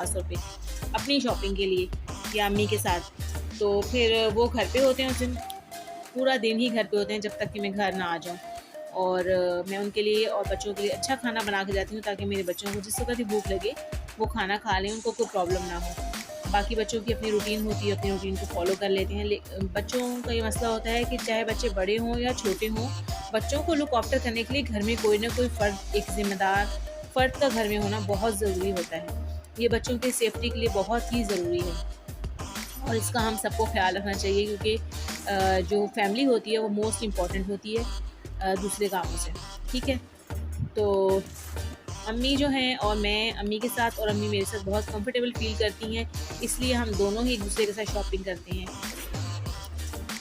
₹500 अपनी शॉपिंग के लिए या अम्मी के साथ। तो फिर वो घर पे होते हैं उस दिन, पूरा दिन ही घर पे होते हैं जब तक कि मैं घर ना आ जाऊँ। और मैं उनके लिए और बच्चों के लिए अच्छा खाना बना के जाती हूँ ताकि मेरे बच्चों को जिस वक़्त भी भूख लगे वो खाना खा लें, उनको कोई प्रॉब्लम ना हो। बाकी बच्चों की अपनी रूटीन होती है, अपनी रूटीन को फ़ॉलो कर लेते हैं। बच्चों का ये मसला होता है कि चाहे बच्चे बड़े हों या छोटे हों, बच्चों को लुक आफ्टर करने के लिए घर में कोई ना कोई फ़र्द, एक ज़िम्मेदार फ़र्द का घर में होना बहुत ज़रूरी होता है। ये बच्चों की सेफ्टी के लिए बहुत ही ज़रूरी है और इसका हम सबको ख़्याल रखना चाहिए क्योंकि जो फैमिली होती है वो मोस्ट इम्पॉर्टेंट होती है दूसरे कामों से। ठीक है? तो अम्मी जो हैं और मैं अम्मी के साथ और अम्मी मेरे साथ बहुत कंफर्टेबल फ़ील करती हैं, इसलिए हम दोनों ही एक-दूसरे के साथ शॉपिंग करते हैं।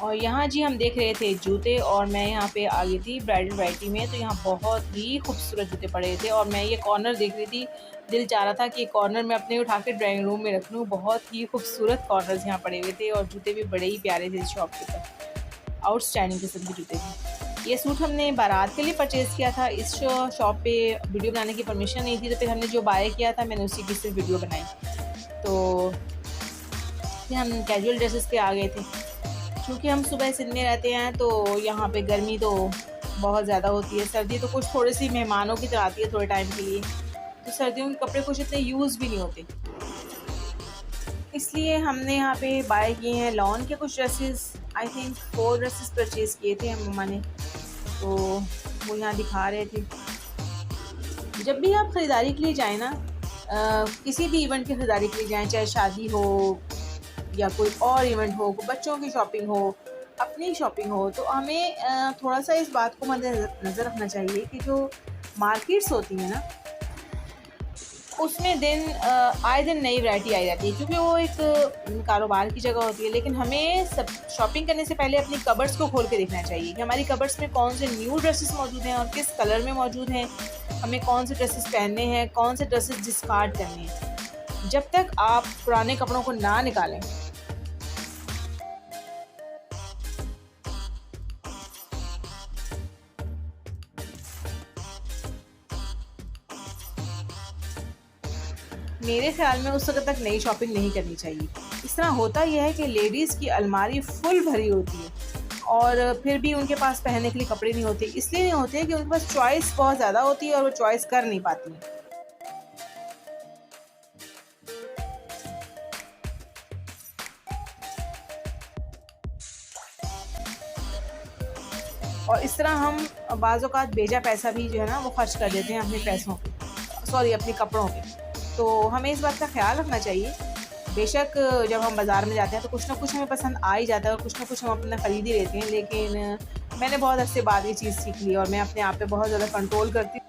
और यहाँ जी हम देख रहे थे जूते और मैं यहाँ पे आ गई थी ब्राइडल वैरायटी में, तो यहाँ बहुत ही खूबसूरत जूते पड़े थे और मैं ये कॉर्नर देख रही थी। दिल चाह रहा था कि ये कॉर्नर मैं अपने उठा के ड्राइंग रूम में रख लूँ। बहुत ही खूबसूरत कॉर्नर्स यहाँ पड़े हुए थे और जूते भी बड़े ही प्यारे थे इस शॉप के ऊपर। आउटस्टैंडिंग किस्म के जूते थे। ये सूट हमने बारात के लिए परचेज़ किया था। इस शॉप पे वीडियो बनाने की परमिशन नहीं थी, तो फिर हमने जो बाय किया था मैंने उसी की सिर्फ वीडियो बनाई। तो फिर हम कैजुअल ड्रेसेस पे आ गए थे। चूँकि हम सुबह सिंध में रहते हैं तो यहाँ पे गर्मी तो बहुत ज़्यादा होती है, सर्दी तो कुछ थोड़ी-सी मेहमानों की तरह आती है थोड़े टाइम के लिए। तो सर्दियों के कपड़े कुछ इतने यूज़ भी नहीं होते। इसलिए हमने यहाँ पे बाय किए हैं लॉन के कुछ dresses. I think 4 dresses purchase किए थे हम मम्मा ने, तो वो यहाँ दिखा रहे थे। जब भी आप ख़रीदारी के लिए जाएँ ना, किसी भी इवेंट की ख़रीदारी के लिए जाएँ, चाहे शादी हो या कोई और इवेंट हो, बच्चों की शॉपिंग हो, अपनी शॉपिंग हो, तो हमें थोड़ा-सा इस बात को मद्देनज़र रखना चाहिए कि जो मार्केट्स होती हैं ना, उसमें आए दिन नई वैरायटी आई रहती है क्योंकि वो एक कारोबार की जगह होती है। लेकिन हमें सब शॉपिंग करने से पहले अपनी कबर्ड्स को खोल के देखना चाहिए कि हमारी कबर्ड्स में कौन से न्यू ड्रेसेस मौजूद हैं और किस कलर में मौजूद हैं, हमें कौन से ड्रेसेस पहनने हैं, कौन से ड्रेसेस डिस्कार्ड करने हैं। जब तक आप पुराने कपड़ों को ना निकालें, मेरे ख़्याल में उस वक़्त तक नई शॉपिंग नहीं करनी चाहिए। इस तरह होता ये है कि लेडीज़ की अलमारी फुल भरी होती है और फिर भी उनके पास पहनने के लिए कपड़े नहीं होते। इसलिए नहीं होते कि उनके पास चॉइस बहुत ज़्यादा होती है और वो चॉइस कर नहीं पाती हैं। और इस तरह हम बाज़ औक़ात बेजा पैसा भी जो है ना वो ख़र्च कर देते हैं अपने पैसों पे, सॉरी अपने कपड़ों पे। तो हमें इस बात का ख़्याल रखना चाहिए। बेशक जब हम बाज़ार में जाते हैं तो कुछ ना कुछ हमें पसंद आ ही जाता है और कुछ ना कुछ हम अपना ख़रीद ही लेते हैं, लेकिन मैंने बहुत अरसे बाद ये चीज़ सीख ली और मैं अपने आप पे बहुत ज़्यादा कंट्रोल करती हूँ।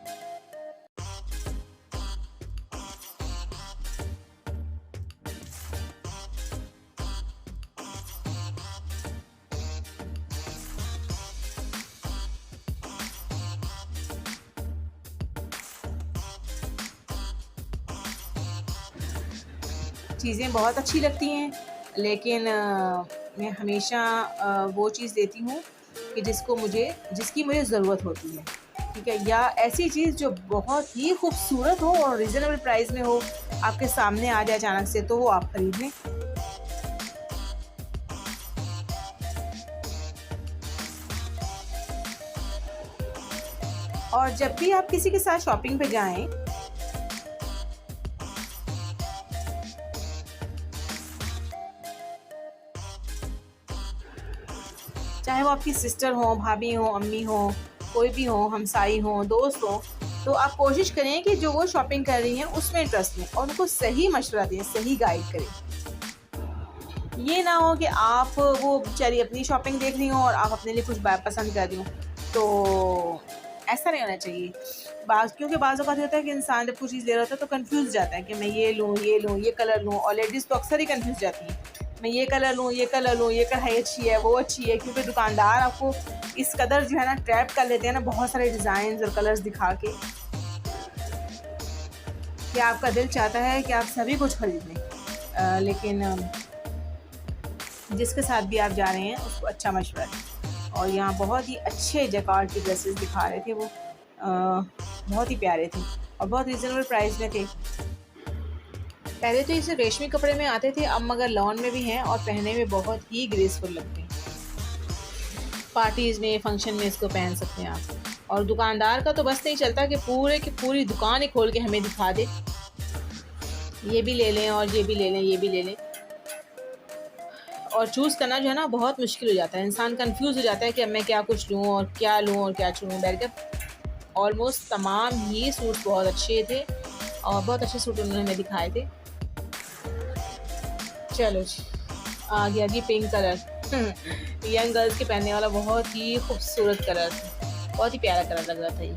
चीज़ें बहुत अच्छी लगती हैं, लेकिन मैं हमेशा वो चीज़ लेती हूँ कि जिसकी मुझे ज़रूरत होती है, ठीक है? या ऐसी चीज़ जो बहुत ही खूबसूरत हो और रीज़नेबल प्राइस में हो, आपके सामने आ जाए अचानक से, तो वो आप खरीद लें। और जब भी आप किसी के साथ शॉपिंग पे जाएँ, चाहे वो आपकी सिस्टर हो, भाभी हो, अम्मी हो, कोई भी हो, हमसाई हो, दोस्त हो, तो आप कोशिश करें कि जो वो शॉपिंग कर रही हैं उसमें इंटरेस्ट लें और उनको सही मशवरा दें, सही गाइड करें। ये ना हो कि आप वो बेचारी अपनी शॉपिंग देख रही हो और आप अपने लिए कुछ पसंद कर रही हो, तो ऐसा नहीं होना चाहिए। क्योंकि बाज़ औक़ात होता है कि इंसान जब कोई चीज़ ले रहा होता है तो कन्फ्यूज़ जाता है कि मैं ये लूँ, ये लूँ, ये कलर लूँ, और लेडीज़ तो अक्सर ही कन्फ्यूज़ जाती हैं। मैं ये कलर लूँ, ये कलर लूँ, ये कढ़ाई अच्छी है, वो अच्छी है, क्योंकि दुकानदार आपको इस कदर जो है ना ट्रैप कर लेते हैं ना बहुत सारे डिज़ाइन्स और कलर्स दिखा के, कि आपका दिल चाहता है कि आप सभी कुछ खरीद लें। लेकिन जिसके साथ भी आप जा रहे हैं उसको अच्छा मशवरा दें। और यहाँ बहुत ही अच्छे जैकार्ड के ड्रेसेस दिखा रहे थे वो, बहुत ही प्यारे थे और बहुत रीज़नेबल प्राइस में थे। पहले तो इसे रेशमी कपड़े में आते थे, अब मगर लॉन में भी हैं और पहनने में बहुत ही ग्रेसफुल लगते हैं। पार्टीज़ में, फंक्शन में इसको पहन सकते हैं आप। और दुकानदार का तो बस नहीं चलता कि पूरे की पूरी दुकान ही खोल के हमें दिखा दे, ये भी ले लें और ये भी ले लें, ये भी ले लें। और चूज़ करना जो है ना बहुत मुश्किल हो जाता है, इंसान कंफ्यूज हो जाता है कि अब मैं क्या कुछ लूँ और क्या लूँ और क्या छोड़ूँ। बैठ ऑलमोस्ट तमाम ही सूट बहुत अच्छे थे और बहुत अच्छे सूट उन्होंने हमें दिखाए थे। चलो जी, आ गया जी पिंक कलर। यंग गर्ल्स के पहनने वाला बहुत ही खूबसूरत कलर था, बहुत ही प्यारा कलर लग रहा था ये।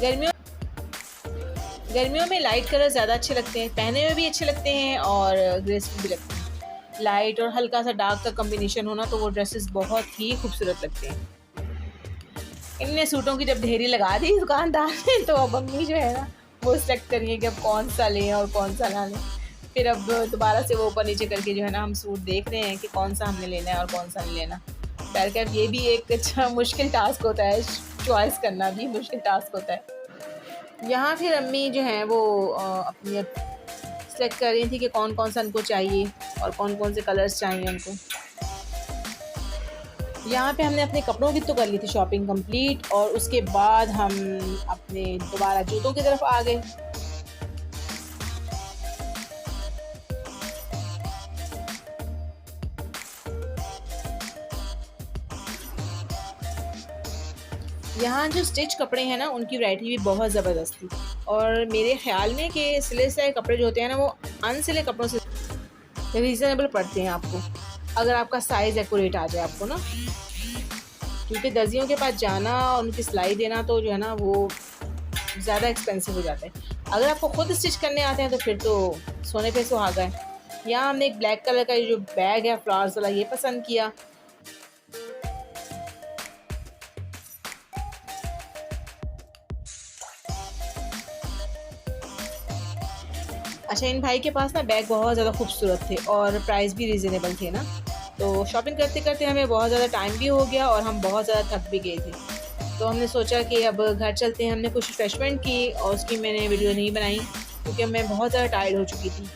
गर्मियों गर्मियों में लाइट कलर ज़्यादा अच्छे लगते हैं, पहनने में भी अच्छे लगते हैं और ग्रेसफुल भी लगते हैं। लाइट और हल्का सा डार्क का कॉम्बिनेशन होना तो वो ड्रेसेस बहुत ही खूबसूरत लगते हैं। इनने सूटों की जब ढेरी लगा दी दुकानदार ने, तो अब अम्मी जो है ना वो सेलेक्ट करिए कि अब कौन सा लें और कौन सा ना लें। फिर अब दोबारा से वो ऊपर नीचे करके जो है ना हम सूट देख रहे हैं कि कौन सा हमने लेना है और कौन सा नहीं लेना। खैर ये भी एक अच्छा मुश्किल टास्क होता है, चॉइस करना भी मुश्किल टास्क होता है। यहाँ फिर अम्मी जो हैं वो अपनी सेलेक्ट कर रही थी कि कौन कौन सा उनको चाहिए और कौन कौन से कलर्स चाहिए उनको। यहाँ पे हमने अपने कपड़ों की तो कर ली थी शॉपिंग कंप्लीट और उसके बाद हम अपने दोबारा जूतों की तरफ आ गए। यहाँ जो स्टिच कपड़े हैं ना उनकी वैरायटी भी बहुत ज़बरदस्त थी और मेरे ख्याल में कि सिले सिलाए कपड़े जो होते हैं ना वो अनसिले कपड़ों से रीज़नेबल पड़ते हैं आपको, अगर आपका साइज़ एक्यूरेट आ जाए आपको ना। क्योंकि दर्जियों के पास जाना और उनकी सिलाई देना तो जो है ना वो ज़्यादा एक्सपेंसिव हो जाता है। अगर आपको खुद स्टिच करने आते हैं तो फिर तो सोने पे सुहागा है। यहाँ हमने एक ब्लैक कलर का ये जो बैग है फ्लावर्स वाला ये पसंद किया। अच्छा, इन भाई के पास ना बैग बहुत ज़्यादा खूबसूरत थे और प्राइस भी रीज़नेबल थे ना, तो शॉपिंग करते करते हमें बहुत ज़्यादा टाइम भी हो गया और हम बहुत ज़्यादा थक भी गए थे। तो हमने सोचा कि अब घर चलते हैं। हमने कुछ रिफ़्रेशमेंट की और उसकी मैंने वीडियो नहीं बनाई क्योंकि मैं बहुत ज़्यादा टायर्ड हो चुकी थी।